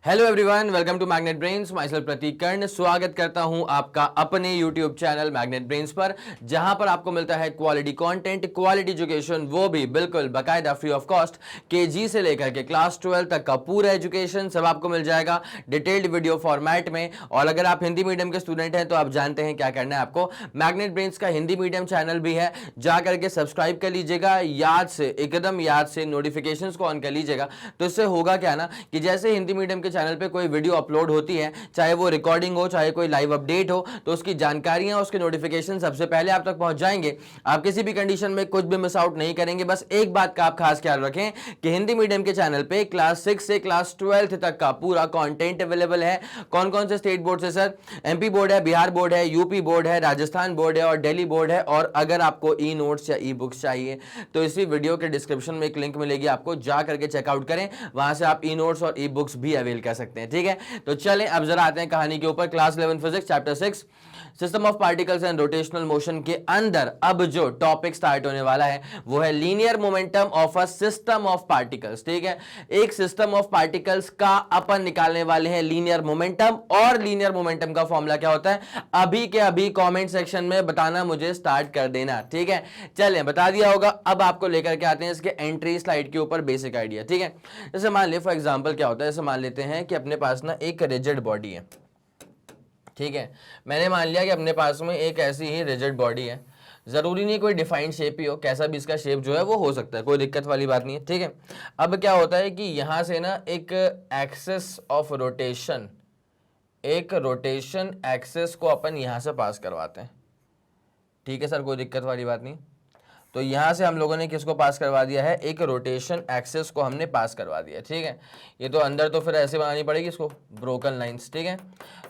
Hello everyone, welcome to Magnet Brains. Myself Pratik Karn स्वागत करता हूं आपका अपने यूट्यूब चैनल मैग्नेट ब्रेन्स पर, जहां पर आपको मिलता है क्वालिटी कंटेंट, क्वालिटी एजुकेशन, वो भी बिल्कुल बाकायदा फ्री ऑफ कॉस्ट। केजी से लेकर के क्लास 12 तक का पूरा एजुकेशन सब आपको मिल जाएगा डिटेल्ड वीडियो फॉर्मेट में। और अगर आप हिंदी मीडियम के स्टूडेंट हैं तो आप जानते हैं क्या करना है आपको। मैग्नेट ब्रेन्स का हिंदी मीडियम चैनल भी है, जा करके सब्सक्राइब कर लीजिएगा, याद से, एकदम याद से नोटिफिकेशंस को ऑन कर लीजिएगा। तो इससे होगा क्या ना कि जैसे हिंदी मीडियम के चैनल पे कोई वीडियो अपलोड होती है, चाहे वो रिकॉर्डिंग हो, चाहे कोई लाइव अपडेट हो, तो उसकी जानकारियां, उसके नोटिफिकेशन सबसे पहले आप तक पहुंच जाएंगे। आप किसी भी कंडीशन में कुछ भी मिस आउट नहीं करेंगे। बस एक बात का आप खास ख्याल रखें कि हिंदी मीडियम के चैनल पे क्लास 6 से क्लास 12 तक का पूरा कंटेंट अवेलेबल है। कौन कौन से स्टेट बोर्ड से सर? एमपी बोर्ड है, बिहार बोर्ड है, यूपी बोर्ड है, राजस्थान बोर्ड है और दिल्ली बोर्ड है। और अगर आपको ई नोट्स या ई बुक्स चाहिए तो इसी वीडियो के डिस्क्रिप्शन में एक लिंक मिलेगी, आपको जा करके चेकआउट करें, वहां से आप ई नोट्स और ई बुक्स भी अवेल कर सकते हैं। ठीक है, तो चलें अब जरा आते हैं कहानी के ऊपर। Class 11 physics chapter 6 system of particles and rotational motion के अंदर अब जो टॉपिक स्टार्ट होने वाला है वो है linear momentum of a system of particles. ठीक है, एक सिस्टम ऑफ पार्टिकल्स का अपन निकालने वाले हैं लीनियर मोमेंटम। और लीनियर मोमेंटम का फॉर्मूला क्या होता है अभी के अभी कमेंट सेक्शन में बताना, मुझे स्टार्ट कर देना। ठीक है, चलें, बता दिया होगा। अब आपको लेकर के आते हैं इसके एंट्री स्लाइड के ऊपर बेसिक आइडिया। ठीक है, जैसे मान ले फॉर एग्जांपल क्या होता है, जैसे मान लेते हैं कि अपने पास ना एक रिजिड बॉडी है। ठीक है, मैंने मान लिया कि अपने पास में एक ऐसी ही रिजिड बॉडी है। जरूरी नहीं कोई डिफाइंड शेप ही हो, कैसा भी इसका शेप जो है वो हो सकता है, कोई दिक्कत वाली बात नहीं है। ठीक है, अब क्या होता है कि यहां से ना एक एक्सिस ऑफ रोटेशन, एक रोटेशन एक्सिस को अपन यहां से पास करवाते हैं। ठीक है सर, कोई दिक्कत वाली बात नहीं। तो यहां से हम लोगों ने किसको पास करवा दिया है? एक रोटेशन एक्सिस को हमने पास करवा दिया। ठीक है, ये तो अंदर तो फिर ऐसे बनानी पड़ेगी इसको, ब्रोकन लाइंस। ठीक है,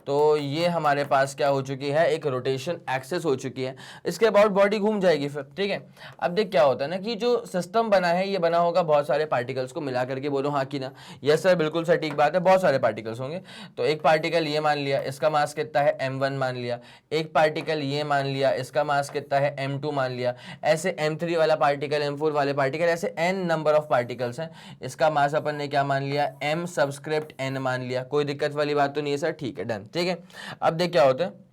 तो ये हमारे पास क्या हो चुकी है? एक रोटेशन एक्सिस हो चुकी है। इसके अबाउट बॉडी घूम जाएगी फिर। ठीक है, अब देख क्या होता है ना कि जो सिस्टम बना है ये बना होगा बहुत सारे पार्टिकल्स को मिला करके। बोलो हाँ कि ना? यस सर, बिल्कुल सटीक बात है, बहुत सारे पार्टिकल्स होंगे। तो एक पार्टिकल ये मान लिया, इसका मास कितना है? m1 मान लिया। एक पार्टिकल ये मान लिया, इसका मास कितना है? m2 मान लिया। ऐसे m3 वाला पार्टिकल, m4 वाले पार्टिकल, ऐसे n नंबर ऑफ पार्टिकल्स हैं। इसका मास अपन ने क्या मान लिया? m सबस्क्रिप्ट n मान लिया। कोई दिक्कत वाली बात तो नहीं है सर? ठीक है, डन। ठीक है, अब देख क्या होता है,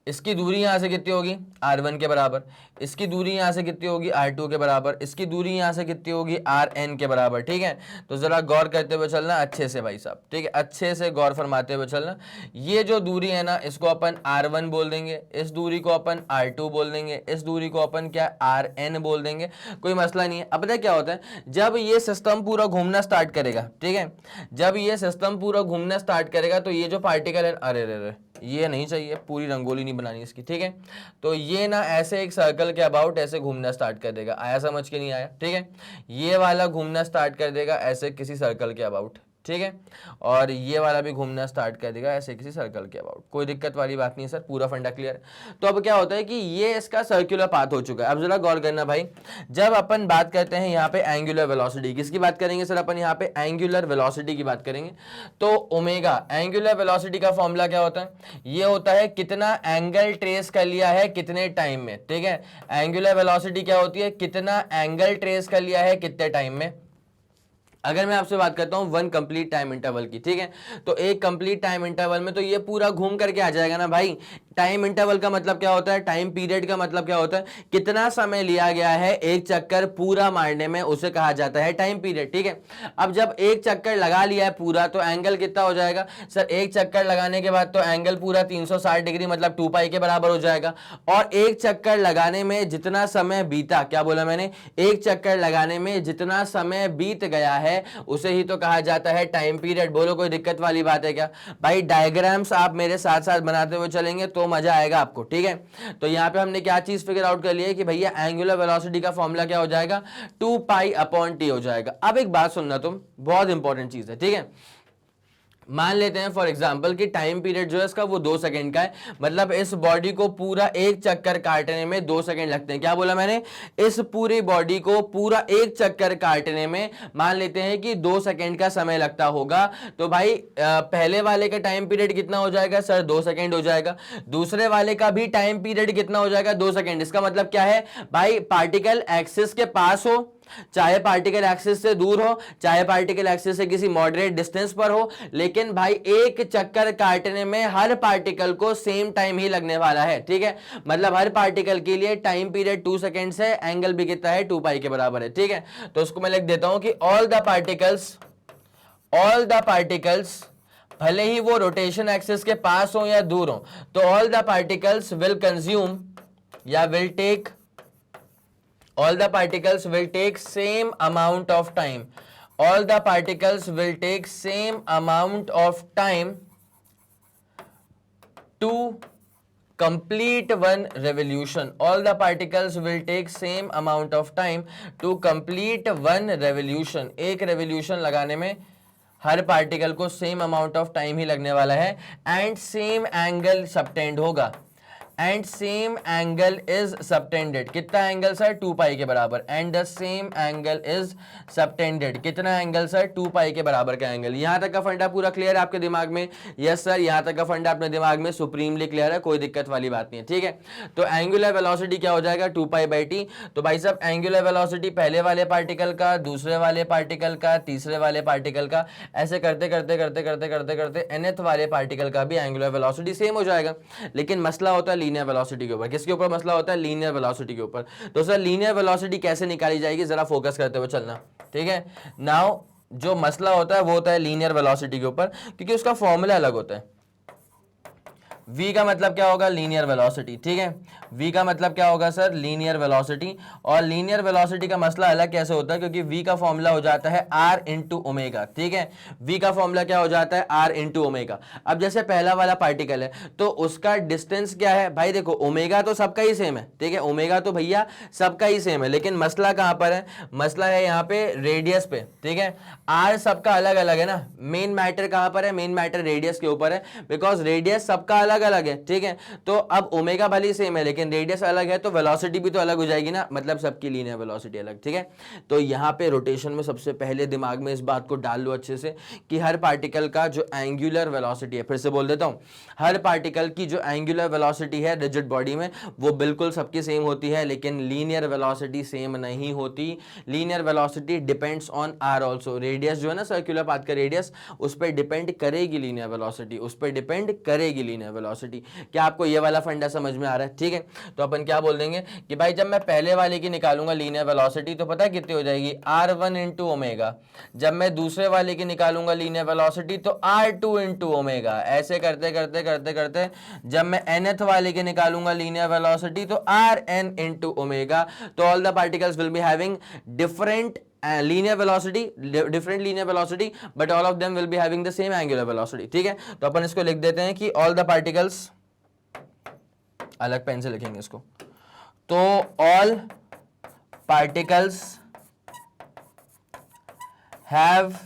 इसकी दूरी यहां से कितनी होगी? r1 के बराबर। इसकी दूरी यहां से कितनी होगी? r2 के बराबर। इसकी दूरी यहां से कितनी होगी? rn के बराबर। ठीक है, तो जरा गौर करते हुए चलना अच्छे से भाई साहब। ठीक है, अच्छे से गौर फरमाते हुए चलना। ये जो दूरी है ना, इसको अपन r1 बोल देंगे, इस दूरी को अपन r2 बोल देंगे, इस दूरी को अपन क्या rn बोल देंगे। कोई मसला नहीं है। अब पता क्या होता है, जब ये सिस्टम पूरा घूमना स्टार्ट करेगा, ठीक है, जब ये सिस्टम पूरा घूमना स्टार्ट करेगा तो ये जो पार्टिकल है, अरे अरे ये नहीं चाहिए, पूरी रंगोली नहीं बनानी इसकी। ठीक है, तो ये ना ऐसे एक सर्कल के अबाउट ऐसे घूमना स्टार्ट कर देगा। आया समझ के? नहीं आया? ठीक है, ये वाला घूमना स्टार्ट कर देगा ऐसे किसी सर्कल के अबाउट। ठीक है, और ये वाला भी घूमना स्टार्ट कर देगा ऐसे किसी सर्कल के अबाउट। कोई दिक्कत वाली बात नहीं है सर, पूरा फंडा क्लियर है। तो अब क्या होता है कि ये इसका सर्कुलर पाथ हो चुका है। अब जरा गौर करना भाई, जब अपन बात करते हैं यहाँ पे एंगुलर वेलोसिटी, किसकी बात करेंगे सर? अपन यहाँ पे एंगुलर वेलोसिटी की बात करेंगे। तो ओमेगा, एंगुलर वेलोसिटी का फॉर्मूला क्या होता है? ये होता है कितना एंगल ट्रेस कर लिया है कितने टाइम में। ठीक है, एंगुलर वेलोसिटी क्या होती है? कितना एंगल ट्रेस कर लिया है कितने टाइम में। अगर मैं आपसे बात करता हूं वन कंप्लीट टाइम इंटरवल की, ठीक है, तो एक कंप्लीट टाइम इंटरवल में तो ये पूरा घूम करके आ जाएगा ना भाई। टाइम इंटरवल का मतलब क्या होता है? टाइम पीरियड का मतलब क्या होता है? कितना समय लिया गया है एक चक्कर पूरा मारने में, उसे कहा जाता है टाइम पीरियड। ठीक है, अब जब एक चक्कर लगा लिया है पूरा तो एंगल कितना हो जाएगा सर? एक चक्कर लगाने के बाद तो एंगल पूरा 360 डिग्री मतलब 2 पाई के बराबर हो जाएगा। और एक चक्कर लगाने में जितना समय बीता, क्या बोला मैंने? एक चक्कर लगाने में जितना समय बीत गया है उसे ही तो कहा जाता है टाइम पीरियड। बोलो कोई दिक्कत वाली बात है क्या भाई? डायग्राम्स आप मेरे साथ साथ बनाते हुए चलेंगे तो मजा आएगा आपको। ठीक है, तो यहां पे हमने क्या चीज फिगर आउट कर ली है कि भैया एंगुलर वेलोसिटी का फॉर्मूला क्या हो जाएगा? 2 पाई/t हो जाएगा। अब एक बात सुनना तुम, बहुत इंपॉर्टेंट चीज है। ठीक है, मान लेते हैं फॉर एग्जांपल कि टाइम पीरियड जो है इसका वो 2 सेकंड का है, मतलब इस बॉडी को पूरा एक चक्कर काटने में 2 सेकंड लगते हैं। क्या बोला मैंने? इस पूरी बॉडी को पूरा एक चक्कर काटने में मान लेते हैं कि 2 सेकंड का समय लगता होगा। तो भाई पहले वाले का टाइम पीरियड कितना हो जाएगा सर? 2 सेकंड हो जाएगा। दूसरे वाले का भी टाइम पीरियड कितना हो जाएगा? 2 सेकंड। इसका मतलब क्या है भाई? पार्टिकल एक्सिस के पास हो चाहे पार्टिकल एक्सिस से दूर हो, चाहे पार्टिकल एक्सिस से किसी मॉडरेट डिस्टेंस पर हो, लेकिन भाई एक चक्कर काटने में हर पार्टिकल को सेम टाइम ही लगने वाला है, ठीक है। मतलब हर पार्टिकल के लिए टाइम पीरियड 2 सेकेंड्स है, एंगल भी कितना है 2 पाई के बराबर है, ठीक है। तो उसको मैं लिख देता हूं कि ऑल द पार्टिकल्स भले ही वो रोटेशन एक्सिस के पास हो या दूर हो, तो all the particles will consume या will take, all the particles will take same amount of time, all the particles will take same amount of time to complete one revolution, all the particles will take same amount of time to complete one revolution, एक revolution लगाने में हर particle को same amount of time ही लगने वाला है, and same angle subtend होगा, and same angle is subtended, कितना angle sir 2 पाई के बराबर, and the same angle is subtended, कितना एंगल सर 2 पाई के बराबर का एंगल। यहां तक का फंडा पूरा क्लियर है आपके दिमाग में? यस सर, यहां तक का फंडा अपने दिमाग में सुप्रीमली क्लियर है, कोई दिक्कत वाली बात नहीं है, ठीक है। तो एंगुलर वेलोसिटी क्या हो जाएगा 2 पाई बाई टी। तो भाई साहब एंगुलर वेलोसिटी पहले वाले पार्टिकल का, दूसरे वाले पार्टिकल का, तीसरे वाले पार्टिकल का, ऐसे करते करते करते करते करते करते nth वाले पार्टिकल का भी एंगुलर वेलोसिटी सेम हो जाएगा। लेकिन मसला होता है लीनियर वेलोसिटी के ऊपर। किसके ऊपर मसला होता है? लीनियर वेलोसिटी के ऊपर। तो सर लीनियर वेलोसिटी कैसे निकाली जाएगी, जरा फोकस करते हुए चलना, ठीक है। नाउ जो मसला होता है वो होता है लीनियर वेलोसिटी के ऊपर, क्योंकि उसका फॉर्मूला अलग होता है। v का मतलब क्या होगा? लीनियर वेलोसिटी, ठीक है। v का मतलब क्या होगा सर? Linear velocity. और लीनियर वेलोसिटी का मसला अलग कैसे होता है? क्योंकि v का फॉर्मूला हो जाता है r इंटू ओमेगा, ठीक है। v का फॉर्मूला क्या हो जाता है? r into omega. अब जैसे पहला वाला पार्टिकल है तो उसका डिस्टेंस क्या है भाई? देखो ओमेगा तो सबका ही सेम है, ठीक है, ओमेगा तो भैया सबका ही सेम है, लेकिन मसला कहां पर है? मसला है यहाँ पे रेडियस पे, ठीक है। r सबका अलग अलग है ना, मेन मैटर कहां पर है? मेन मैटर रेडियस के ऊपर है, बिकॉज रेडियस सबका अलग अलग है, ठीक है। तो अब ओमेगा भले सेम है लेकिन रेडियस अलग है, तो वेलोसिटी भी तो अलग हो जाएगी ना, मतलब सबकी लीनियर वेलोसिटी अलग, ठीक है। तो यहाँ पे रोटेशन में सबसे पहले दिमाग में इस बात को डाल लो अच्छे से कि हर पार्टिकल का जो एंगुलर वेलोसिटी है, फिर से बोल देता हूँ, हर पार्टिकल की जो एंगुलर वेलोसिटी है रिजिड बॉडी में वो बिल्कुल सबकी सेम होती है, लेकिन लीनियर वेलोसिटी सेम नहीं होती। Linear velocity depends on R also. Radius जो है ना सर्कुलर पाथ का रेडियस, उस पर डिपेंड करेगी लीनियर वेलोसिटी, उस पर डिपेंड करेगी लीनियर वेलोसिटी। क्या आपको ये वाला फंडा समझ में आ रहा है? ठीक है। तो अपन क्या बोल देंगे कि भाई जब मैं पहले वाले की निकालूंगा लीनियर वेलोसिटी तो पता है कितनी हो जाएगी? r1 into omega. जब मैं दूसरे वाले की निकालूंगा लीनियर वेलोसिटी तो r2 इंटू ओमेगा। ऐसे करते करते करते करते जब मैं nth वाले की निकालूंगा लीनियर वेलोसिटी तो rn इंटू ओमेगा। तो all the particles will be having different linear velocity, different linear velocity, but all of them will be having the same angular velocity, ठीक है। तो अपन इसको लिख देते हैं कि all the particles, अलग पेन से लिखेंगे इसको, तो all particles have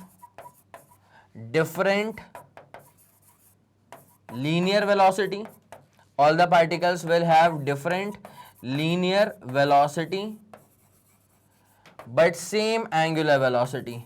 different linear velocity, all the particles will have different linear velocity but same angular velocity,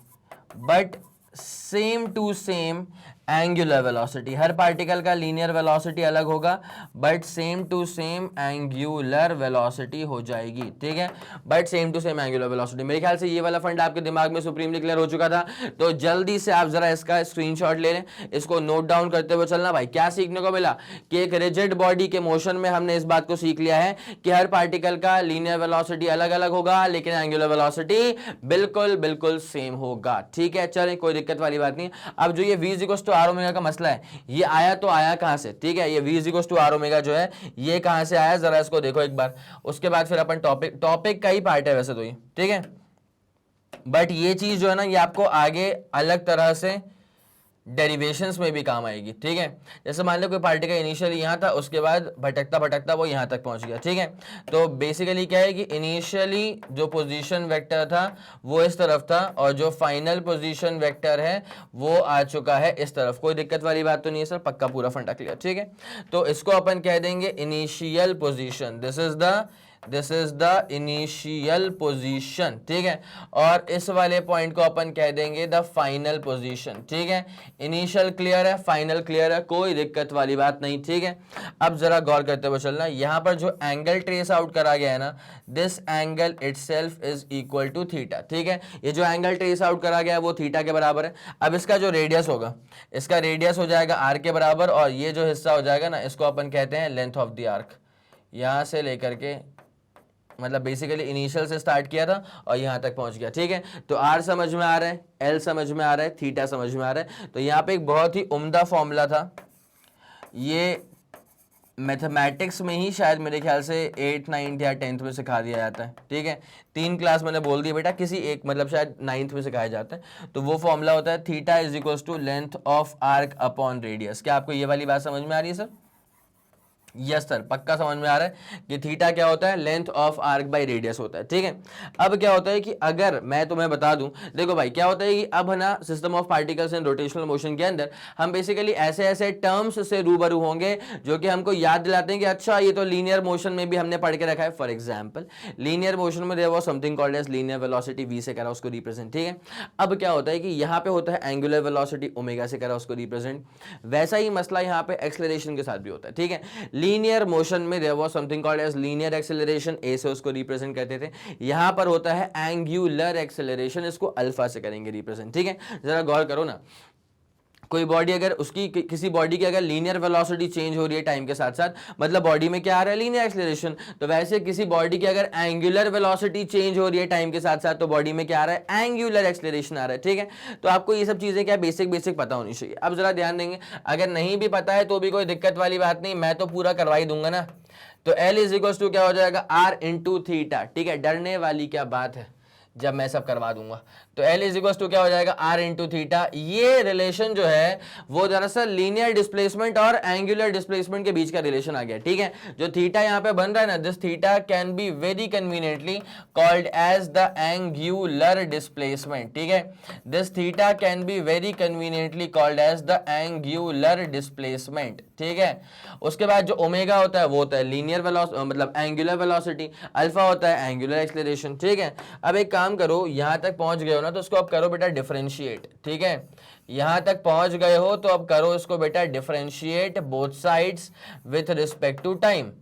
but same to same angular velocity. हर पार्टिकल का लीनियर वेलोसिटी अलग होगा but same to same angular velocity हो जाएगी, ठीक है, but same to same angular velocity. मेरे ख्याल से ये वाला फंड आपके दिमाग में सुप्रीमली क्लियर हो चुका था। तो जल्दी से आप जरा इसका स्क्रीनशॉट ले लें, इसको नोट डाउन करते हुए चलना। भाई क्या सीखने को मिला कि एक रिजिड बॉडी के मोशन में हमने इस बात को सीख लिया है कि हर पार्टिकल का लीनियर वेलोसिटी अलग अलग होगा लेकिन एंगुलर वेलोसिटी बिल्कुल बिल्कुल सेम होगा, ठीक है। चलें, कोई दिक्कत वाली बात नहीं। अब जो ये v आर ओमेगा का मसला है, ये आया तो आया कहां से? ठीक है, ये v टू आर ओमेगा जो है ये कहां से आया, जरा इसको देखो एक बार, उसके बाद फिर अपन टॉपिक का ही पार्ट है वैसे तो ये, ठीक है। बट ये चीज जो है ना ये आपको आगे अलग तरह से डेरिवेशंस में भी काम आएगी, ठीक है। जैसे मान लो कोई पार्टिकल इनिशियली यहाँ था, उसके बाद भटकता भटकता वो यहाँ तक पहुँच गया, ठीक है। तो बेसिकली क्या है कि इनिशियली जो पोजीशन वेक्टर था वो इस तरफ था और जो फाइनल पोजीशन वेक्टर है वो आ चुका है इस तरफ। कोई दिक्कत वाली बात तो नहीं है सर, पक्का पूरा फंडा क्लियर, ठीक है। तो इसको अपन कह देंगे initial position, this is the this is the initial position, ठीक है, और इस वाले पॉइंट को अपन कह देंगे द फाइनल पोजीशन, ठीक है। इनिशियल क्लियर है, फाइनल क्लियर है, कोई दिक्कत वाली बात नहीं, ठीक है। अब जरा गौर करते हुए चलना, यहां पर जो एंगल ट्रेस आउट करा गया है ना, this angle itself is equal to theta, ठीक है। ये जो एंगल ट्रेस आउट करा गया है वो थीटा के बराबर है। अब इसका जो रेडियस होगा, इसका रेडियस हो जाएगा आर के बराबर, और ये जो हिस्सा हो जाएगा ना, इसको अपन कहते हैं लेंथ ऑफ द आर्क। यहां से लेकर के, मतलब बेसिकली इनिशियल से स्टार्ट किया था और यहां तक पहुंच गया, ठीक है। तो आर समझ में आ रहा है, एल समझ में आ रहा है, थीटा समझ में आ रहा है। तो यहां पे एक बहुत ही उम्दा फॉर्मूला था, ये मैथमेटिक्स में ही शायद मेरे ख्याल से 8th 9th या 10th में सिखा दिया जाता है, ठीक है। 3 क्लास मैंने बोल दिया बेटा, किसी एक, मतलब शायद 9th में सिखाया जाता है। तो वो फॉर्मूला होता है theta is equal to length of arc upon radius. क्या आपको ये वाली बात समझ में आ रही है सर? यस सर, पक्का समझ में आ रहा है कि थीटा क्या होता है? Length of arc by radius होता है, ठीक है। अब क्या होता है कि अगर मैं तुम्हें बता दूं, देखो भाई क्या होता है कि अब ना system of particles in rotational motion के अंदर हम बेसिकली ऐसे ऐसे टर्म्स से रूबरू होंगे जो कि हमको याद दिलाते हैं कि अच्छा ये तो लीनियर मोशन में भी हमने पढ़ के रखा है। फॉर एग्जाम्पल लीनियर मोशन में there was something called as linear velocity, V से करा उसको रिप्रेजेंट, ठीक है। अब क्या होता है कि यहाँ पे होता है एंगुलर वेलोसिटी, ओमेगा से करा उसको रिप्रेजेंट। वैसा ही मसला यहाँ पे एक्सेलरेशन के साथ भी होता है, ठीक है। लीनियर मोशन में there was something called as linear acceleration, a से उसको रिप्रेजेंट करते थे। यहां पर होता है एंगुलर एक्सेलरेशन, इसको अल्फा से करेंगे रिप्रेजेंट, ठीक है। जरा गौर करो ना, कोई बॉडी अगर उसकी किसी बॉडी की अगर लीनियर वेलोसिटी चेंज हो रही है टाइम के साथ साथ, मतलब बॉडी में क्या आ रहा है? Linear acceleration. तो वैसे किसी बॉडी की अगर एंगुलर वेलोसिटी चेंज हो रही है टाइम के साथ साथ, तो बॉडी में क्या आ रहा है? एंगुलर एक्सेलरेशन आ रहा है, ठीक है। तो आपको ये सब चीजें क्या बेसिक बेसिक पता होनी चाहिए। अब जरा ध्यान देंगे, अगर नहीं भी पता है तो भी कोई दिक्कत वाली बात नहीं, मैं तो पूरा करवा ही दूंगा ना। तो L इज इक्वल टू क्या हो जाएगा? आर इंटू थीटा, ठीक है। डरने वाली क्या बात है जब मैं सब करवा दूंगा। तो L इज इक्वल टू क्या हो जाएगा? R into theta. ये रिलेशन जो है वो दरअसल लीनियर डिस्प्लेसमेंट और एंगुलर डिस्प्लेसमेंट के बीच का रिलेशन आ गया, ठीक है। जो थीटा यहाँ पे बन रहा है ना, this theta can be very conveniently called as the angular displacement, ठीक है। This theta can be very conveniently called as the angular displacement, ठीक है। उसके बाद जो ओमेगा होता है वो होता है लीनियर वेलोसिटी, मतलब एंगुलर वेलोसिटी। अल्फा होता है एंगुलर एक्सेलरेशन, ठीक है। अब एक काम करो, यहां तक पहुंच गए हो ना, तो उसको अब करो बेटा डिफरेंशिएट, ठीक है। यहां तक पहुंच गए हो तो अब करो इसको बेटा differentiate both sides with respect to time.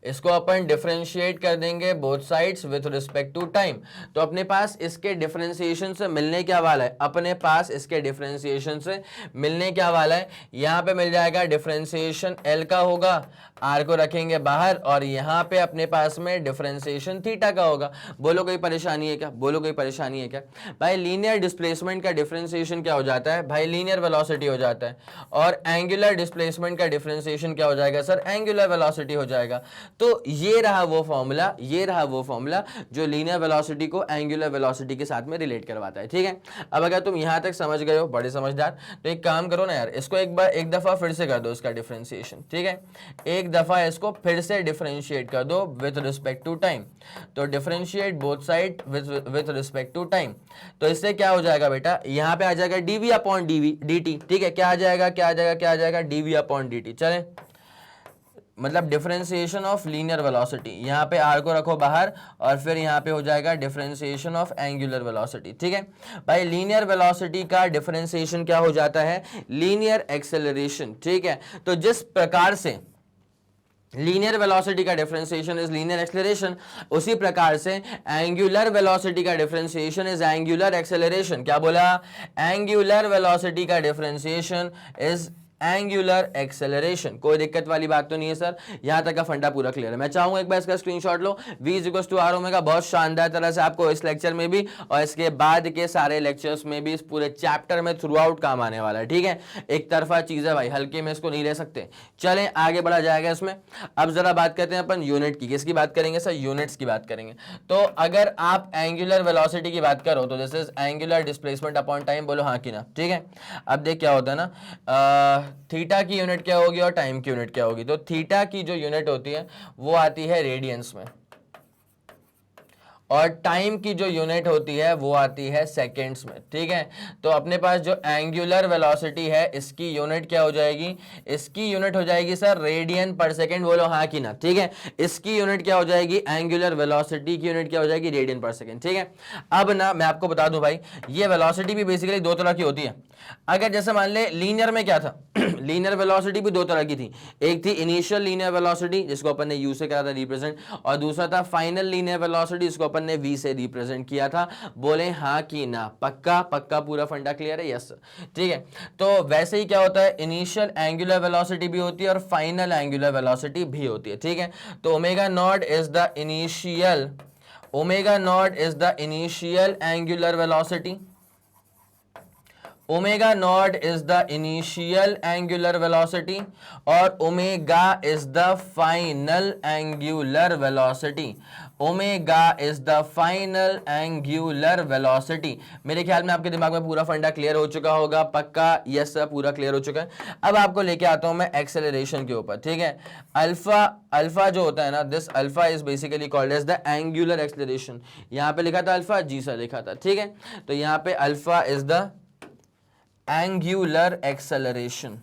इसको अपन डिफरेंशिएट कर देंगे both sides with respect to time. तो अपने पास इसके डिफरेंशिएशन से मिलने क्या वाला है? अपने पास इसके डिफरेंशिएशन से मिलने क्या वाला है? यहां पे मिल जाएगा डिफरेंशिएशन L का होगा, R को रखेंगे बाहर, और यहां पे अपने पास में डिफरेंशिएशन थीटा का होगा। बोलो कोई परेशानी है क्या? बोलो कोई परेशानी है क्या? भाई लीनियर डिस्प्लेसमेंट का डिफरेंशिएशन क्या हो जाता है? भाई लीनियर वेलोसिटी हो जाता है। और एंगुलर डिस्प्लेसमेंट का डिफरेंशिएशन क्या हो जाएगा सर? एंगुलर वेलोसिटी हो जाएगा। तो ये रहा वो फॉर्मूला, ये रहा वो फॉर्मूला जो लीनियर वेलोसिटी को एंगुलर वेलोसिटी के साथ में रिलेट करवाता है, ठीक है। अब अगर तुम यहां तक समझ गए हो, बड़े समझदार, तो एक काम करो ना यार, इसको एक दफा फिर से कर दो इसका डिफरेंशिएशन, ठीक है। एक दफा इसको फिर से डिफरेंशिएट कर दो विद रिस्पेक्ट टू टाइम। तो differentiate both side with respect to time. तो इससे क्या हो जाएगा बेटा? यहां पे आ जाएगा डीवी अपॉन dt, ठीक है। क्या आ जाएगा? क्या आ जाएगा? क्या आ जाएगा? D V upon dt। चले, मतलब डिफरेंशिएशन ऑफ लीनियर वेलोसिटी, यहाँ पे आर को रखो बाहर, और फिर यहाँ पे हो जाएगा डिफरेंशिएशन ऑफ एंगुलर वेलोसिटी, ठीक है। भाई लीनियर वेलोसिटी का डिफरेंशिएशन क्या हो जाता है? लीनियर एक्सेलरेशन, ठीक है। तो जिस प्रकार से लीनियर वेलोसिटी का डिफरेंशिएशन इज लीनियर एक्सेलरेशन, उसी प्रकार से एंगुलर वेलोसिटी का डिफरेंशिएशन इज एंगुलर एक्सेलरेशन। क्या बोला? एंगुलर वेलोसिटी का डिफरेंशिएशन इज एंगुलर एक्सेलरेशन। कोई दिक्कत वाली बात तो नहीं है सर, यहां तक का फंडा पूरा क्लियर है। मैं चाहूंगा एक बार इसका स्क्रीनशॉट लो। v equals to R omega बहुत शानदार तरह से आपको इस लेक्चर में भी और इसके बाद के सारे लेक्चर्स में भी, इस पूरे चैप्टर में थ्रू आउट काम आने वाला है, ठीक है। एक तरफा चीज है भाई, हल्के में इसको नहीं ले सकते। चलें आगे बढ़ा जाएगा इसमें। अब जरा बात करते हैं अपन यूनिट की। किसकी बात करेंगे सर? यूनिट्स की बात करेंगे। तो अगर आप एंगुलर वेलोसिटी की बात करो तो this is angular displacement upon time. बोलो हाँ कि ना, ठीक है। अब देख क्या होता है ना, थीटा की यूनिट क्या होगी और टाइम की यूनिट क्या होगी। तो थीटा की जो यूनिट होती है वो आती है रेडियंस में, और टाइम की जो यूनिट होती है वो आती है सेकेंड्स में, ठीक है। तो अपने पास जो एंगुलर वेलोसिटी है इसकी यूनिट क्या हो जाएगी, इसकी यूनिट हो जाएगी सर रेडियन पर सेकेंड, बोलो हाँ कि ना, ठीक है। इसकी यूनिट क्या हो जाएगी, एंगुलर वेलोसिटी की यूनिट क्या हो जाएगी, रेडियन पर सेकेंड, ठीक है। अब ना मैं आपको बता दूं भाई, ये वेलोसिटी भी बेसिकली दो तरह की होती है। अगर जैसे मान ले लीनियर में क्या था लीनियर वेलोसिटी भी दो तरह की थी, एक थी इनिशियल लीनियर वेलोसिटी जिसको अपन ने यू से करा था रिप्रेजेंट, और दूसरा था फाइनल लीनियर वेलोसिटी जिसको अपन ने वी से रिप्रेजेंट किया था। बोले हाँ कि ना, पक्का पक्का पूरा फंडा क्लियर है, यस ठीक है। तो वैसे ही क्या होता है, इनिशियल एंगुलर वेलोसिटी भी होती है और फाइनल एंगुलर वेलोसिटी भी होती है, ठीक है। तो omega naught is the initial, omega naught is the initial angular velocity, omega naught is the initial angular velocity और omega is the final angular velocity, omega is the final angular velocity. मेरे ख्याल में आपके दिमाग में पूरा फंडा clear हो चुका होगा, पक्का, यस सर पूरा क्लियर हो चुका है। अब आपको लेके आता हूं मैं एक्सेलरेशन के ऊपर, ठीक है। अल्फा, अल्फा जो होता है ना, this alpha is basically called as the angular acceleration. यहां पे लिखा था अल्फा, जी सर लिखा था, ठीक है। तो यहां पे alpha is the angular acceleration,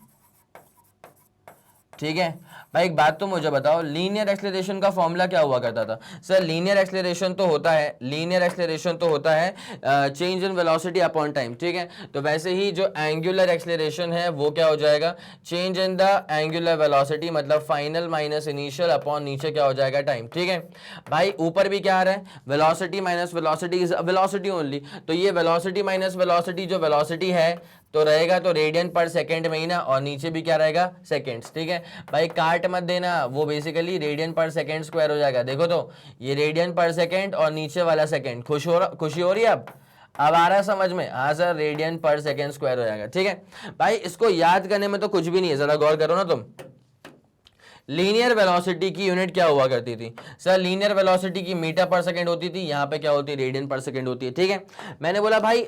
ठीक है। भाई एक बात तो मुझे बताओ, लीनियर एक्सेलरेशन का फॉर्मूला क्या हुआ करता था सर, लीनियर एक्सेलरेशन तो होता है, लीनियर एक्सेलरेशन तो होता है change in velocity upon time, ठीक है। तो वैसे ही जो एंगुलर एक्सेलरेशन है वो क्या हो जाएगा, change in the angular velocity, मतलब फाइनल माइनस इनिशियल अपॉन नीचे क्या हो जाएगा, टाइम, ठीक है। भाई ऊपर भी क्या आ रहा है, velocity minus velocity is velocity only, तो ये वेलोसिटी माइनस वेलोसिटी जो वेलोसिटी है तो रहेगा तो रेडियन पर सेकेंड में ही ना, और नीचे भी क्या रहेगा, सेकेंड्स, ठीक है। भाई काट मत देना, वो बेसिकली रेडियन पर सेकेंड स्क्वायर हो जाएगा। देखो तो ये रेडियन पर सेकेंड और नीचे वाला सेकेंड, खुशी हो रही है अब आ रहा है समझ में, हाँ सर रेडियन पर सेकेंड स्क्वायर हो जाएगा, ठीक है। भाई इसको याद करने में तो कुछ भी नहीं है, जरा गौर करो ना तुम। लीनियर वेलोसिटी की यूनिट क्या हुआ करती थी सर, लीनियर वेलोसिटी की मीटर पर सेकंड होती थी, यहां पे क्या होती है, रेडियन पर सेकंड होती है, ठीक है। मैंने बोला भाई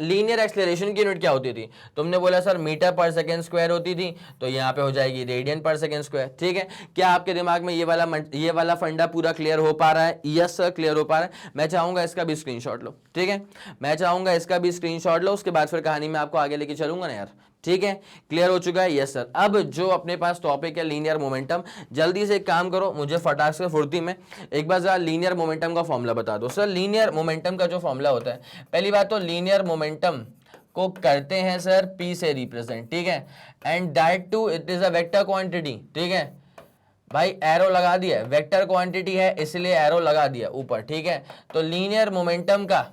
लीनियर एक्सेलरेशन की यूनिट क्या होती थी, तुमने बोला सर मीटर पर सेकंड स्क्वायर होती थी, तो यहां पे हो जाएगी रेडियन पर सेकंड स्क्वायर, ठीक है। क्या आपके दिमाग में ये वाला फंडा पूरा क्लियर हो पा रहा है, यस सर क्लियर हो पा रहा है। मैं चाहूंगा इसका भी स्क्रीनशॉट लो, ठीक है, मैं चाहूंगा इसका भी स्क्रीनशॉट लो, उसके बाद फिर कहानी में आपको आगे लेके चलूंगा ना यार, ठीक है। क्लियर हो चुका है, यस सर। अब जो अपने पास टॉपिक है लीनियर मोमेंटम, जल्दी से एक काम करो, मुझे फटाक से फुर्ती में एक बार जरा लीनियर मोमेंटम का फॉर्मूला बता दो सर। लीनियर मोमेंटम का जो फॉर्मूला होता है, पहली बात तो लीनियर मोमेंटम को करते हैं सर पी से रिप्रेजेंट, ठीक है, and that too it is a vector quantity, ठीक है। भाई एरो लगा दिया, वेक्टर क्वांटिटी है इसलिए एरो लगा दिया ऊपर, ठीक है। तो लीनियर मोमेंटम का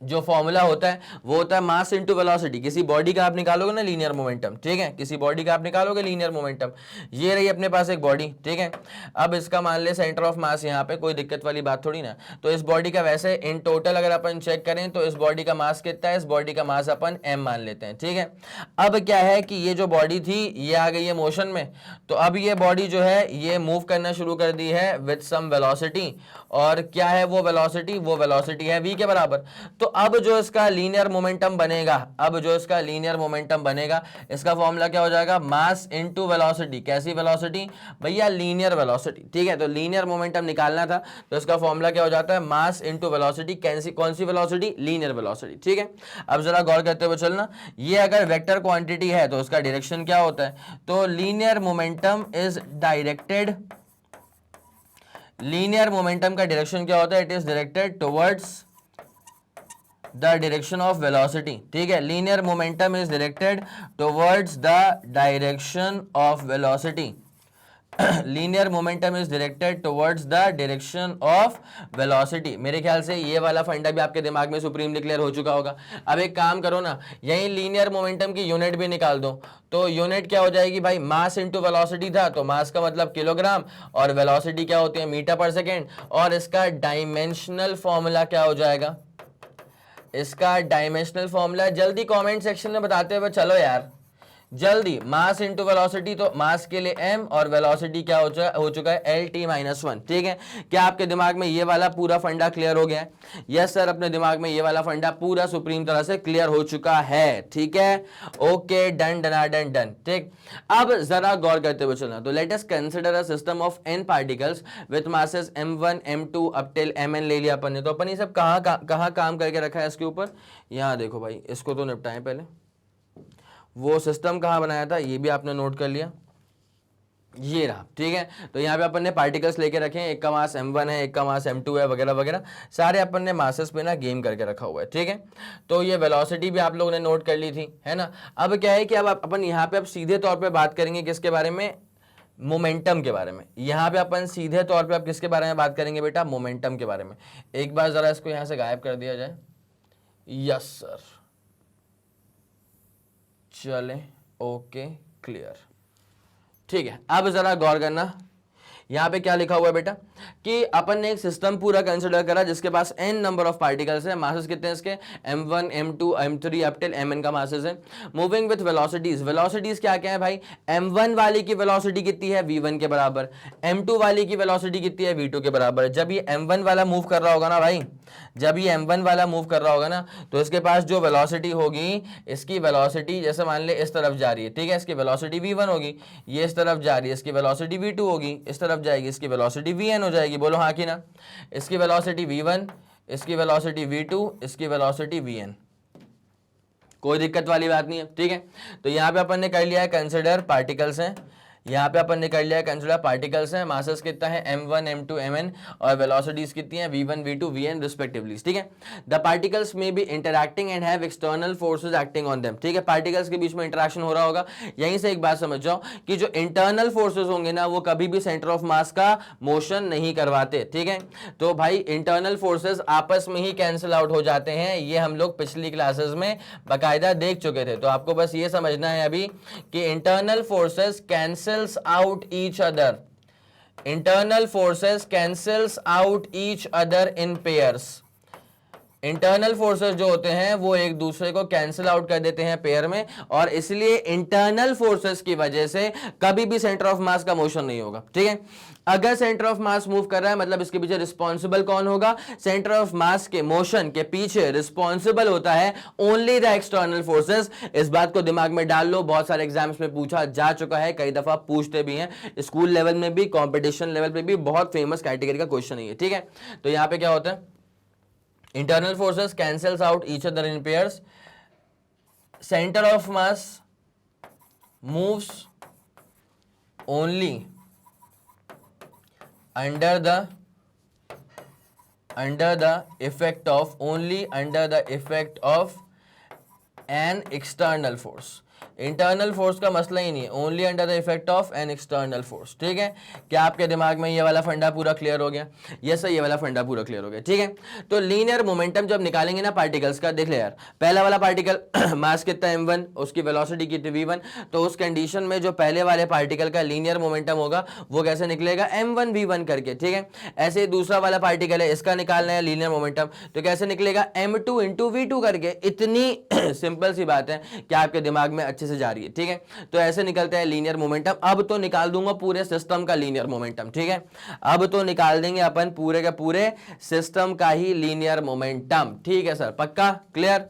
जो फॉर्मूला होता है वो होता है मास इनटू वेलोसिटी। किसी बॉडी का आप निकालोगे ना लीनियर मोमेंटम, ठीक है, किसी बॉडी का आप निकालोगे लीनियर मोमेंटम, ये रही अपने पास एक बॉडी, ठीक है। अब इसका मान ले सेंटर ऑफ मास यहाँ पे, कोई दिक्कत वाली बात थोड़ी ना। तो इस बॉडी का वैसे इन टोटल अगर अपन चेक करें तो इस बॉडी का मास कितना है, इस बॉडी का मास अपन m मान लेते हैं, ठीक है। अब क्या है कि ये जो बॉडी थी ये आ गई है मोशन में, तो अब ये बॉडी जो है ये मूव करना शुरू कर दी है विद सम वेलोसिटी, और क्या है वो वेलोसिटी, वो वेलोसिटी है v के बराबर। तो अब जो इसका लीनियर मोमेंटम बनेगा, अब जो इसका लीनियर मोमेंटम बनेगा, इसका फॉर्मूला क्या हो जाएगा, मास इनटू वेलोसिटी। कैसी वेलोसिटी भैया, लीनियर वेलोसिटी, ठीक है। तो लीनियर मोमेंटम निकालना था तो इसका फॉर्मूला क्या हो जाता है, मास इनटू वेलोसिटी। कौन सी वेलोसिटी, लीनियर वेलोसिटी, ठीक है। अब जरा गौर करते हुए चलना, ये अगर वेक्टर क्वांटिटी है तो उसका डायरेक्शन क्या होता है, तो linear momentum is directed, linear momentum का डायरेक्शन क्या होता है, it is directed towards the direction of velocity, ठीक है। Linear momentum is directed towards the direction of velocity, linear momentum is directed towards the direction of velocity. मेरे ख्याल से ये वाला फंडा भी आपके दिमाग में सुप्रीमली क्लियर हो चुका होगा। अब एक काम करो ना, यही लीनियर मोमेंटम की यूनिट भी निकाल दो, तो यूनिट क्या हो जाएगी भाई, मास इनटू वेलोसिटी था, तो मास का मतलब किलोग्राम, और वेलोसिटी क्या होती है, मीटर पर सेकेंड, और इसका डायमेंशनल फॉर्मूला क्या हो जाएगा, इसका डायमेंशनल फॉर्मूला जल्दी कमेंट सेक्शन में बताते हुए चलो यार, जल्दी, मास इंटू वेलोसिटी, तो मास के लिए m और वेलोसिटी क्या हो चुका है LT-1। ठीक है, क्या आपके दिमाग में ये वाला पूरा फंडा क्लियर हो गया है? यस सर, अपने दिमाग में ये वाला फंडा पूरा सुप्रीम तरह से क्लियर हो चुका है। ठीक है, okay, done done done done. ठीक, अब जरा गौर करते हुए चलना। तो let us consider a system of n particles with masses m1 m2 up till mn ले लिया अपन ने। तो अपन ये सब कहाँ काम करके रखा है इसके ऊपर? यहाँ देखो भाई, इसको तो निपटाएं पहले। वो सिस्टम कहाँ बनाया था ये भी आपने नोट कर लिया, ये रहा। ठीक है, तो यहाँ पे अपन ने पार्टिकल्स लेके रखे हैं, एक का मास m1 है, एक का मास m2 है, वगैरह वगैरह, सारे अपन ने मासेस पे ना गेम करके रखा हुआ है। ठीक है, तो ये वेलोसिटी भी आप लोगों ने नोट कर ली थी, है ना। अब क्या है कि अब अपन यहाँ पे अब सीधे तौर पे बात करेंगे किसके बारे में? मोमेंटम के बारे में। यहाँ पे अपन सीधे तौर पे अब किसके बारे में बात करेंगे बेटा? मोमेंटम के बारे में। एक बार जरा इसको यहाँ से गायब कर दिया जाए। यस सर, चले, ओके, क्लियर। ठीक है, अब जरा गौर करना, यहां पे क्या लिखा हुआ है बेटा कि अपन ने एक सिस्टम पूरा कंसिडर करा जिसके पास n नंबर ऑफ पार्टिकल्स है। मासेस कितने हैं इसके? m1 m2 m3 up till mn का मासेस है। मूविंग विथ वेलोसिटीज, वेलोसिटीज क्या क्या है भाई? m1 वाली की वेलोसिटी कितनी है? v1 के बराबर। m2 वाली की वेलोसिटी कितनी है? v2 के बराबर। जब ये m1 वाला मूव कर रहा होगा ना भाई, जब ये m1 वाला मूव कर रहा होगा ना, तो इसके पास जो वेलोसिटी होगी, इसकी वेलोसिटी जैसे मान ले इस तरफ जा रही है, ठीक है, इसकी वेलोसिटी v1 होगी, ये इस तरफ जा रही है, इसकी वेलोसिटी v2 होगी, इस तरफ जाएगी, इसकी वेलोसिटी vn हो जाएगी। बोलो हाँ कि ना? इसकी वेलोसिटी v1, इसकी वेलोसिटी v2, इसकी वेलोसिटी vn। कोई दिक्कत वाली बात नहीं है। ठीक है, तो यहाँ पे अपन ने कर लिया है कंसिडर पार्टिकल्स हैं, यहाँ पे अपन ने कर लिया है कंसिडर पार्टिकल्स हैं। मासेस कितना है? m1 m2 mn, और वेलोसिटीज कितनी है? v1 v2 vn रिस्पेक्टिवली। ठीक है, the particles may be interacting and have external forces acting on them. ठीक है, पार्टिकल्स के बीच में इंटरेक्शन हो रहा होगा। यहीं से एक बात समझ जाओ कि जो इंटरनल फोर्सेस होंगे ना, वो कभी भी सेंटर ऑफ मास का मोशन नहीं करवाते। ठीक है, तो भाई इंटरनल फोर्सेस आपस में ही कैंसिल आउट हो जाते हैं, ये हम लोग पिछली क्लासेस में बाकायदा देख चुके थे। तो आपको बस ये समझना है अभी कि internal forces cancel out each other, internal forces cancels out each other in pairs। Internal forces जो होते हैं वो एक दूसरे को कैंसिल आउट कर देते हैं पेयर में, और इसलिए इंटरनल फोर्सेस की वजह से कभी भी सेंटर ऑफ मास का मोशन नहीं होगा। ठीक है, अगर सेंटर ऑफ मास मूव कर रहा है मतलब इसके पीछे रिस्पॉन्सिबल कौन होगा? सेंटर ऑफ मास के मोशन के पीछे रिस्पॉन्सिबल होता है ओनली द एक्सटर्नल फोर्सेस। इस बात को दिमाग में डाल लो, बहुत सारे एग्जाम्स में पूछा जा चुका है, कई दफा पूछते भी हैं, स्कूल लेवल में भी, कॉम्पिटिशन लेवल पे भी बहुत फेमस कैटेगरी का क्वेश्चन है। ठीक है, तो यहां पे क्या होता है? Internal forces cancels out each other in pairs. Center of mass moves only under the effect of an external force। Internal force का मसला ही नहीं है, only under the effect of an external force. ठीक है, क्या आपके दिमाग में ये वाला फंडा पूरा क्लियर हो गया? यस सर, ये वाला फंडा पूरा क्लियर हो गया। ठीक है, तो लीनियर मोमेंटम जब निकालेंगे ना पार्टिकल्स का, देख ले यार, पहला वाला पार्टिकल मास कितना m1, उसकी वेलोसिटी कितनी v1, तो उस कंडीशन में जो पहले वाले पार्टिकल का लीनियर मोमेंटम होगा वो कैसे निकलेगा? m1 v1 करके। ठीक है, ऐसे ही दूसरा वाला पार्टिकल है, इसका निकालना है लीनियर मोमेंटम, तो कैसे निकलेगा? m2 इंटू v2 करके। इतनी सिंपल सी बात है कि आपके दिमाग में अच्छे से जा रही है। ठीक है, तो ऐसे निकलता है लीनियर मोमेंटम। अब तो निकाल दूंगा पूरे सिस्टम का लीनियर मोमेंटम। ठीक है, अब तो निकाल देंगे अपन पूरे के पूरे सिस्टम का ही लीनियर मोमेंटम। ठीक है सर, पक्का? क्लियर?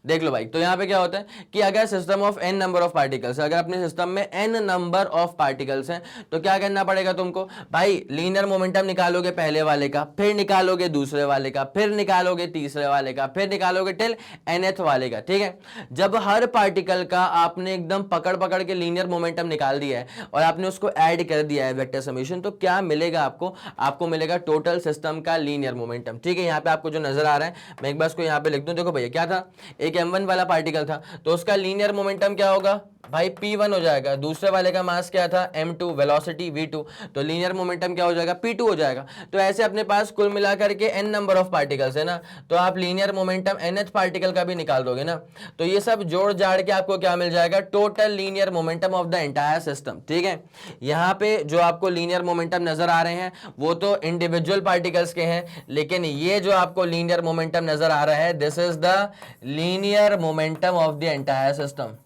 देख लो भाई, तो यहां पे क्या होता है कि अगर system of n number of particles, अगर अपने सिस्टम में n नंबर ऑफ पार्टिकल्स हैं, तो क्या करना पड़ेगा तुमको भाई? लीनियर मोमेंटम निकालोगे पहले वाले का, फिर निकालोगे दूसरे वाले का, फिर निकालोगे तीसरे वाले का, फिर निकालोगे टिल nth वाले का। ठीक है, जब हर पार्टिकल का आपने एकदम पकड़ पकड़ के लीनियर मोमेंटम निकाल दिया है और आपने उसको ऐड कर दिया है वेक्टर समेशन, तो क्या मिलेगा आपको? आपको मिलेगा टोटल सिस्टम का लीनियर मोमेंटम। ठीक है, यहाँ पे आपको जो नजर आ रहा है, मैं एक बार इसको यहाँ पे लिख दूं। देखो भैया, क्या था? एक m1 वाला पार्टिकल था, तो उसका लीनियर मोमेंटम क्या होगा भाई? p1 हो जाएगा। दूसरे वाले का मास क्या था? m2, वेलोसिटी v2, तो लीनियर मोमेंटम क्या हो जाएगा? p2 हो जाएगा। तो ऐसे अपने पास कुल मिलाकर के n नंबर ऑफ पार्टिकल्स है ना, तो आप लीनियर मोमेंटम nth पार्टिकल का भी निकाल दोगे ना, तो ये सब जोड़ जाड़ के आपको क्या मिल जाएगा? Total linear momentum of the entire system. ठीक है, यहाँ पे जो आपको लीनियर मोमेंटम नजर आ रहे हैं वो तो इंडिविजुअल पार्टिकल्स के हैं, लेकिन ये जो आपको लीनियर मोमेंटम नजर आ रहा है, this is the linear momentum of the entire system.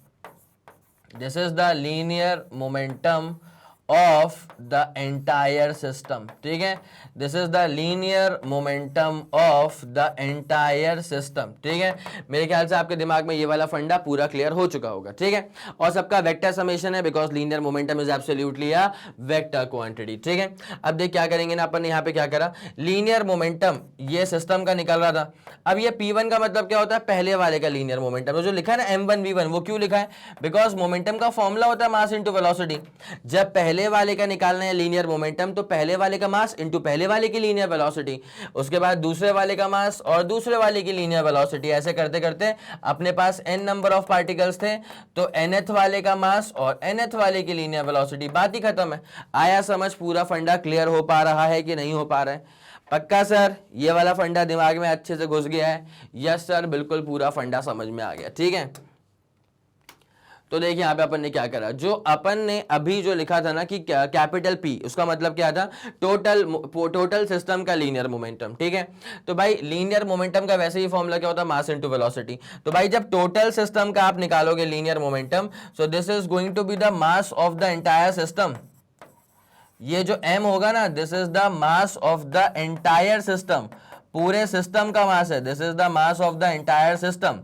This is the linear momentum of the entire system, ठीक है, this is the linear momentum of the entire system, ठीक है। मेरे ख्याल से आपके दिमाग में ये वाला फंडा पूरा क्लियर हो चुका होगा, ठीक है। और सबका वेक्टर समेशन है because linear momentum is absolutely a vector quantity, ठीक है। अब देख क्या करेंगे ना अपन, यहाँ पे क्या करा, लीनियर मोमेंटम ये सिस्टम का निकल रहा था। अब ये P1 का मतलब क्या होता है, पहले वाले का लीनियर मोमेंटम, जो लिखा है ना M1V1, वो क्यों लिखा है, बिकॉज मोमेंटम का फॉर्मूला होता है मास इंटू वेलोसिटी। जब पहले वाले का निकालना है लीनियर मोमेंटम तो पहले वाले का मास इंटू पहले वाले की लीनियर वेलोसिटी, उसके बाद दूसरे वाले का मास और दूसरे वाले की लीनियर वेलोसिटी, ऐसे करते करते अपने पास n नंबर ऑफ पार्टिकल्स थे तो nth वाले का मास और nth वाले की लीनियर वेलोसिटी, बात ही खत्म है। आया समझ, पूरा फंडा क्लियर हो पा रहा है कि नहीं हो पा रहा है? पक्का सर, ये वाला फंडा दिमाग में अच्छे से घुस गया है? यस सर, बिल्कुल पूरा फंडा समझ में आ गया, ठीक है। तो देखिए यहाँ पे अपन ने क्या करा, जो अपन ने अभी जो लिखा था ना कि कैपिटल P, उसका मतलब क्या था, टोटल सिस्टम का लीनियर मोमेंटम, ठीक है। तो भाई लीनियर मोमेंटम का वैसे ही फॉर्मूला क्या होता है, मास इनटू वेलोसिटी। तो भाई जब टोटल सिस्टम का आप निकालोगे linear momentum, so this is going to be the mass of the entire system. ये जो m होगा ना, this is the mass of the entire system, पूरे सिस्टम का मास है, this is the mass of the entire system.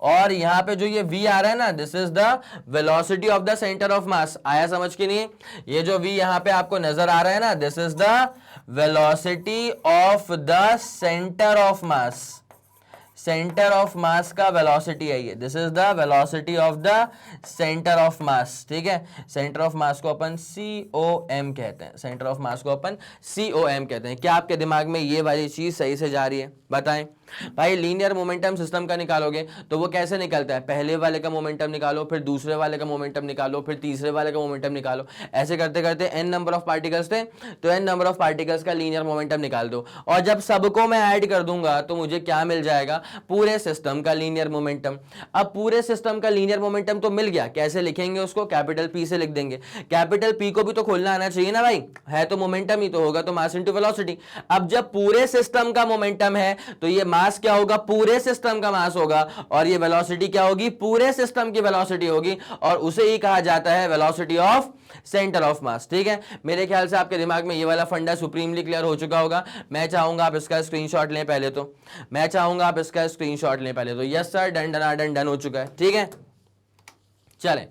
और यहाँ पे जो ये v आ रहा है ना, this is the velocity of the centre of मास। आया समझ के नहीं? ये जो v यहाँ पे आपको नजर आ रहा है ना, this is the velocity of the centre of mass, centre of मास का वेलोसिटी है ये, this is the velocity of the centre of mass, ठीक है। सेंटर ऑफ मास को अपन COM कहते हैं, सेंटर ऑफ मास को अपन COM कहते हैं। क्या आपके दिमाग में ये वाली चीज सही से जा रही है, बताएं भाई। लीनियर मोमेंटम सिस्टम का निकालोगे तो वो कैसे निकलता है, पहले वाले का मोमेंटम निकालो, फिर दूसरे वाले का मोमेंटम निकालो, फिर तीसरे वाले का मोमेंटम निकालो, ऐसे करते करते n नंबर ऑफ पार्टिकल्स थे तो n नंबर ऑफ पार्टिकल्स का लीनियर मोमेंटम निकाल दो, और जब सबको मैं ऐड कर दूंगा तो मुझे क्या मिल जाएगा, पूरे सिस्टम का लीनियर मोमेंटम। अब पूरे सिस्टम का लीनियर मोमेंटम तो मिल गया, कैसे लिखेंगे उसको, कैपिटल P से लिख देंगे। कैपिटल P को भी तो खोलना आना चाहिए ना भाई, है तो मोमेंटम ही तो होगा, तो मास इनटू वेलोसिटी। अब जब पूरे सिस्टम का मोमेंटम है तो ये मास क्या होगा, पूरे सिस्टम का मास होगा, और ये वेलोसिटी क्या होगी, पूरे सिस्टम की वेलोसिटी होगी, और उसे ही कहा जाता है velocity of centre of mass, ठीक है। मेरे ख्याल से आपके दिमाग में ये वाला फंडा सुप्रीमली क्लियर हो चुका होगा। मैं चाहूंगा आप इसका स्क्रीनशॉट लें पहले तो, मैं चाहूंगा आप इसका स्क्रीनशॉट लें पहले तो। Yes sir, done done done done हो चुका है, ठीक है। चलें,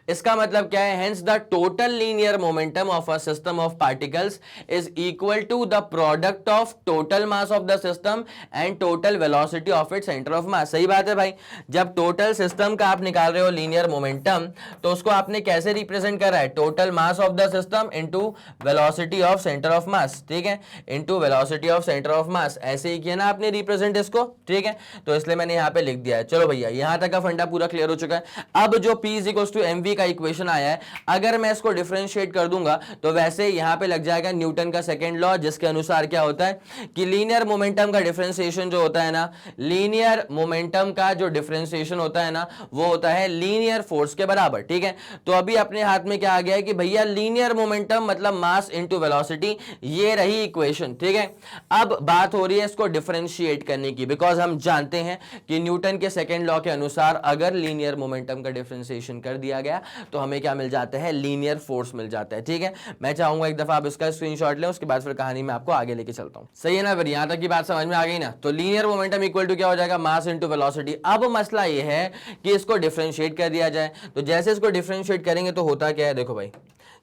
इसका मतलब क्या है, hence the total linear momentum of a system of particles is equal to the product of total mass of the system and total velocity of its centre of mass. सही बात है भाई, जब टोटल सिस्टम का आप निकाल रहे हो लीनियर मोमेंटम तो उसको आपने कैसे रिप्रेजेंट करा है, total mass of the system into velocity of centre of mass, ठीक है, into velocity of centre of मास, ऐसे ही किया ना आपने रिप्रेजेंट इसको, ठीक है। तो इसलिए मैंने यहां पे लिख दिया है। चलो भैया, यहां तक का फंडा पूरा क्लियर हो चुका है। अब जो P इक्वल्स टू mv का इक्वेशन आया है, अगर मैं इसको डिफरेंशिएट कर दूंगा तो वैसे यहां पे लग जाएगा न्यूटन का सेकंड लॉ, जिसके अनुसार क्या होता है कि लीनियर मोमेंटम का डिफरेंशिएशन जो होता है ना, लीनियर मोमेंटम का जो डिफरेंशिएशन होता है ना, वो होता है लीनियर फोर्स के बराबर, ठीक है। तो अभी अपने हाथ में क्या आ गया है कि भैया लीनियर मोमेंटम मतलब मास इनटू वेलोसिटी, ये रही इक्वेशन, ठीक है। अब बात हो रही है इसको डिफरेंशिएट करने की, बिकॉज हम जानते हैं कि न्यूटन के सेकंड लॉ के अनुसार अगर लीनियर मोमेंटम का डिफरेंशिएशन कर दिया गया तो हमें क्या मिल जाता है, लीनियर फोर्स मिल जाता है, ठीक है। मैं चाहूंगा एक दफा आप इसका स्क्रीनशॉट लें, उसके बाद फिर कहानी में आपको आगे लेके चलता हूं। सही है ना फिर, यहां तक की बात समझ में आ गई ना। तो लीनियर मोमेंटम इक्वल टू क्या हो जाएगा, मास इनटू वेलोसिटी। अब मसला ये है कि इसको डिफरेंशिएट कर दिया जाए, तो जैसे इसको डिफरेंशिएट करेंगे तो होता क्या है, देखो भाई,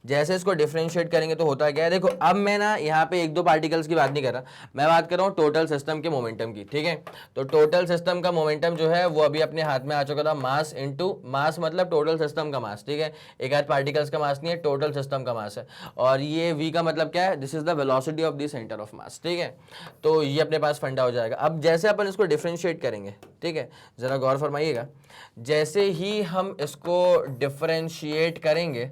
जैसे इसको डिफरेंशिएट करेंगे तो होता क्या है, देखो अब मैं ना यहाँ पे एक दो पार्टिकल्स की बात नहीं कर रहा, मैं बात कर रहा हूँ टोटल सिस्टम के मोमेंटम की, ठीक है। तो टोटल सिस्टम का मोमेंटम जो है वो अभी अपने हाथ में आ चुका था, मास इनटू मास मतलब टोटल सिस्टम का मास, ठीक है। एक आध पार्टिकल्स का मास नहीं है, टोटल सिस्टम का मास है। और ये v का मतलब क्या है, this is the velocity of the centre of mass, ठीक है। तो ये अपने पास फंडा हो जाएगा। अब जैसे अपन इसको डिफरेंशिएट करेंगे, ठीक है, जरा गौर फरमाइएगा, जैसे ही हम इसको डिफरेंशिएट करेंगे,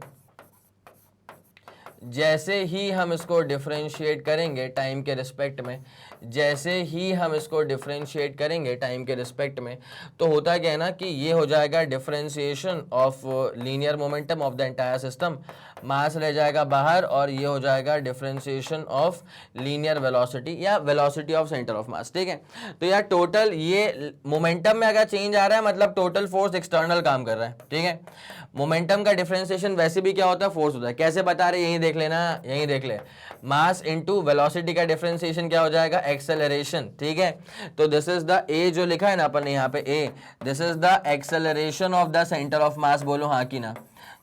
जैसे ही हम इसको डिफरेंशिएट करेंगे टाइम के रिस्पेक्ट में, जैसे ही हम इसको डिफरेंशिएट करेंगे टाइम के रिस्पेक्ट में, तो होता क्या है ना कि ये हो जाएगा differentiation of linear momentum of the entire system, mass रह जाएगा बाहर, और ये हो जाएगा डिफरेंशिएशन ऑफ लीनियर वेलोसिटी या velocity of centre of mass. ठीक है, तो यार टोटल ये मोमेंटम में अगर चेंज आ रहा है मतलब टोटल फोर्स एक्सटर्नल काम कर रहा है। ठीक है, मोमेंटम का डिफरेंशिएशन वैसे भी क्या होता है, फोर्स होता है। कैसे बता रहे, यही देख लेना, यही देख ले, मास इनटू वेलोसिटी का डिफरेंशिएशन क्या हो जाएगा, एक्सेलरेशन। ठीक है, तो दिस इज द ए जो लिखा है ना अपन ने यहाँ पे a, this is the acceleration of the centre of mass. बोलो हाँ कि ना।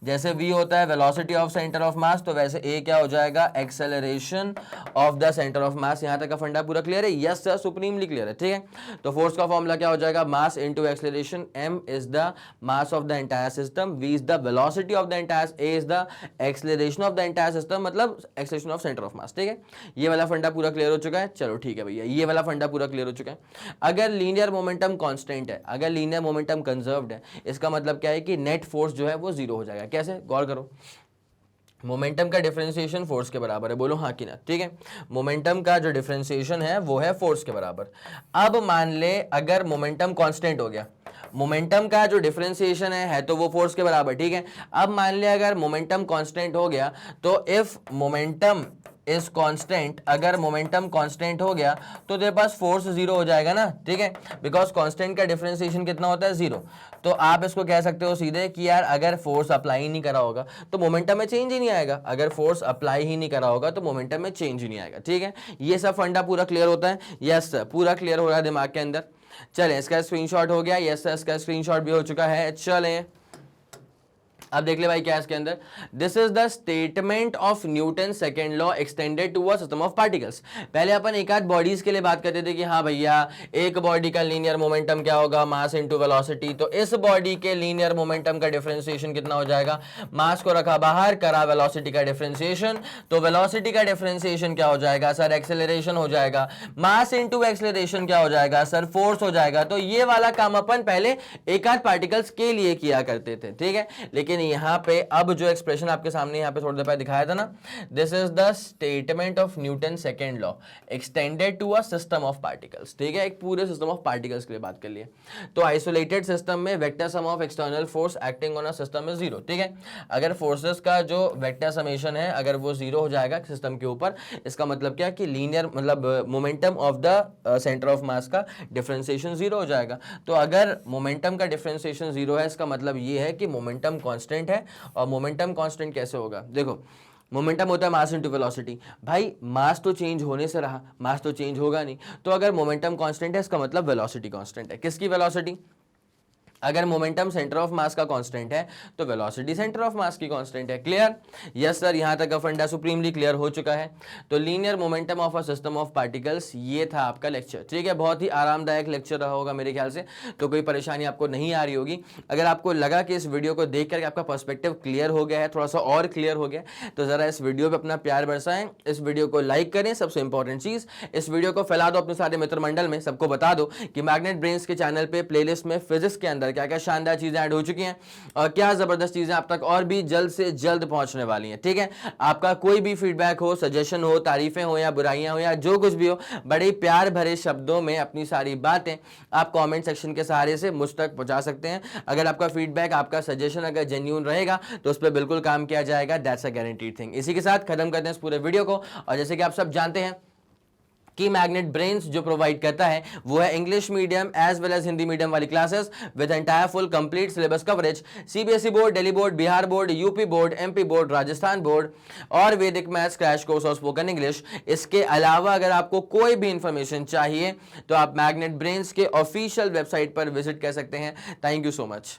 जैसे v होता है velocity of centre of mass, तो वैसे a क्या हो जाएगा, acceleration of the centre of mass. यहां तक का फंडा पूरा क्लियर है? यस सर, सुप्रीमली क्लियर है। ठीक है, तो फोर्स का फॉर्मूला क्या हो जाएगा, mass into acceleration, m is the mass of the entire system, v is the velocity of the entire, a is the acceleration of the entire system, मतलब acceleration of centre of mass. ठीक है, ये वाला फंडा पूरा clear हो चुका है। चलो ठीक है भैया, ये वाला फंडा पूरा क्लियर हो चुका है। अगर लीनियर मोमेंटम कांस्टेंट है, अगर लीनियर मोमेंटम कंजर्व्ड है, इसका मतलब क्या है कि नेट फोर्स जो है वो जीरो हो जाएगा। कैसे, गौर करो, मोमेंटम का डिफरेंशिएशन फोर्स के बराबर है। बोलो हाँ कि ना। ठीक है, मोमेंटम का जो डिफरेंशिएशन है वो है फोर्स के बराबर। अब मान ले अगर मोमेंटम कांस्टेंट हो गया, मोमेंटम का जो डिफरेंशिएशन है तो वो फोर्स के बराबर। ठीक है, अब मान ले अगर मोमेंटम कांस्टेंट हो गया, तो इफ मोमेंटम इज कांस्टेंट, अगर मोमेंटम कांस्टेंट हो गया तो तेरे पास फोर्स जीरो हो जाएगा ना। ठीक है, बिकॉज कांस्टेंट का डिफरेंशिएशन कितना होता है, जीरो। तो आप इसको कह सकते हो सीधे कि यार अगर फोर्स अप्लाई ही नहीं करा होगा तो मोमेंटम में चेंज ही नहीं आएगा। अगर फोर्स अप्लाई ही नहीं करा होगा तो मोमेंटम में चेंज ही नहीं आएगा। ठीक है, ये सब फंडा पूरा क्लियर होता है? यस सर, पूरा क्लियर हो रहा है दिमाग के अंदर। चलें, इसका स्क्रीनशॉट हो गया? यस सर, इसका स्क्रीनशॉट भी हो चुका है। चलें, अब देख ले भाई क्या है इसके अंदर, this is the statement of Newton second law extended to a system of particles. पहले अपन एक आध बॉडीज के लिए बात करते थे कि हाँ भैया एक बॉडी का लीनियर मोमेंटम क्या होगा, मास इनटू वेलोसिटी। तो इस बॉडी के लीनियर मोमेंटम का डिफरेंशिएशन कितना हो जाएगा, मास को रखा बाहर, करा वेलोसिटी का डिफरेंशिएशन, तो वेलोसिटी का डिफरेंशिएशन क्या हो जाएगा सर, एक्सेलरेशन हो जाएगा। मास इनटू एक्सेलरेशन क्या हो जाएगा सर, फोर्स हो जाएगा। तो ये वाला काम अपन पहले एक आध पार्टिकल्स के लिए किया करते थे। ठीक है, लेकिन यहां पे अब जो एक्सप्रेशन आपके सामने यहां पे थोड़ी देर पहले दिखाया था ना, this is the statement of Newton second law extended to a system of particles. ठीक है, एक पूरे सिस्टम ऑफ पार्टिकल्स के लिए बात कर लिए। तो आइसोलेटेड सिस्टम में vector sum of external force acting on a system is zero. ठीक है, अगर फोर्सेस का जो वेक्टर समेशन है अगर वो जीरो हो जाएगा सिस्टम के ऊपर, इसका मतलब क्या कि लीनियर मतलब momentum of the centre of मास का डिफरेंशिएशन जीरो हो जाएगा। तो अगर मोमेंटम का डिफरेंशिएशन जीरो है, इसका मतलब ये है कि मोमेंटम कांस्टेंट है। और मोमेंटम कांस्टेंट कैसे होगा, देखो मोमेंटम होता है मास इनटू वेलोसिटी। भाई मास तो चेंज होने से रहा, मास तो चेंज होगा नहीं। तो अगर मोमेंटम कांस्टेंट है इसका मतलब वेलोसिटी कांस्टेंट है। किसकी वेलोसिटी, अगर मोमेंटम सेंटर ऑफ मास का कांस्टेंट है तो वेलोसिटी सेंटर ऑफ मास की कांस्टेंट है। क्लियर? यस सर, यहां तक का फंडा सुप्रीमली क्लियर हो चुका है। तो linear momentum of a system of particles, ये था आपका लेक्चर। ठीक है, बहुत ही आरामदायक लेक्चर रहा होगा मेरे ख्याल से, तो कोई परेशानी आपको नहीं आ रही होगी। अगर आपको लगा कि इस वीडियो को देख करके आपका पर्सपेक्टिव क्लियर हो गया है, थोड़ा सा और क्लियर हो गया, तो जरा इस वीडियो पर अपना प्यार बरसाएं, इस वीडियो को लाइक करें। सबसे इंपॉर्टेंट चीज, इस वीडियो को फैला दो अपने सारे मित्र मंडल में, सबको बता दो कि मैग्नेट ब्रेन्स के चैनल पे प्लेलिस्ट में फिजिक्स के अंदर क्या क्या शानदार चीजें ऐड हो चुकी हैं और क्या जबरदस्त चीजें आप तक और भी जल्द से जल्द पहुंचने वाली हैं। ठीक है, आपका कोई भी फीडबैक हो, सजेशन हो, तारीफें हो या बुराइयां हो या जो कुछ भी हो, बड़े प्यार भरे शब्दों में अपनी सारी बातें आप कमेंट सेक्शन के सहारे से मुझ तक पहुंचा सकते हैं। अगर आपका फीडबैक, आपका सजेशन अगर जेन्युइन रहेगा तो उस पर बिल्कुल काम किया जाएगा। That's a guaranteed thing. इसी के साथ खत्म करते हैं इस पूरे वीडियो को। और जैसे कि आप सब जानते हैं कि मैग्नेट ब्रेन्स जो प्रोवाइड करता है वो है English medium as well as Hindi medium वाली classes with entire full complete syllabus coverage, CBSE board, Delhi board, Bihar board, UP board, MP board, Rajasthan board और वैदिक मैथ्स क्रैश कोर्स और स्पोकन इंग्लिश। इसके अलावा अगर आपको कोई भी इंफॉर्मेशन चाहिए तो आप मैग्नेट ब्रेन्स के ऑफिशियल वेबसाइट पर विजिट कर सकते हैं। Thank you so much.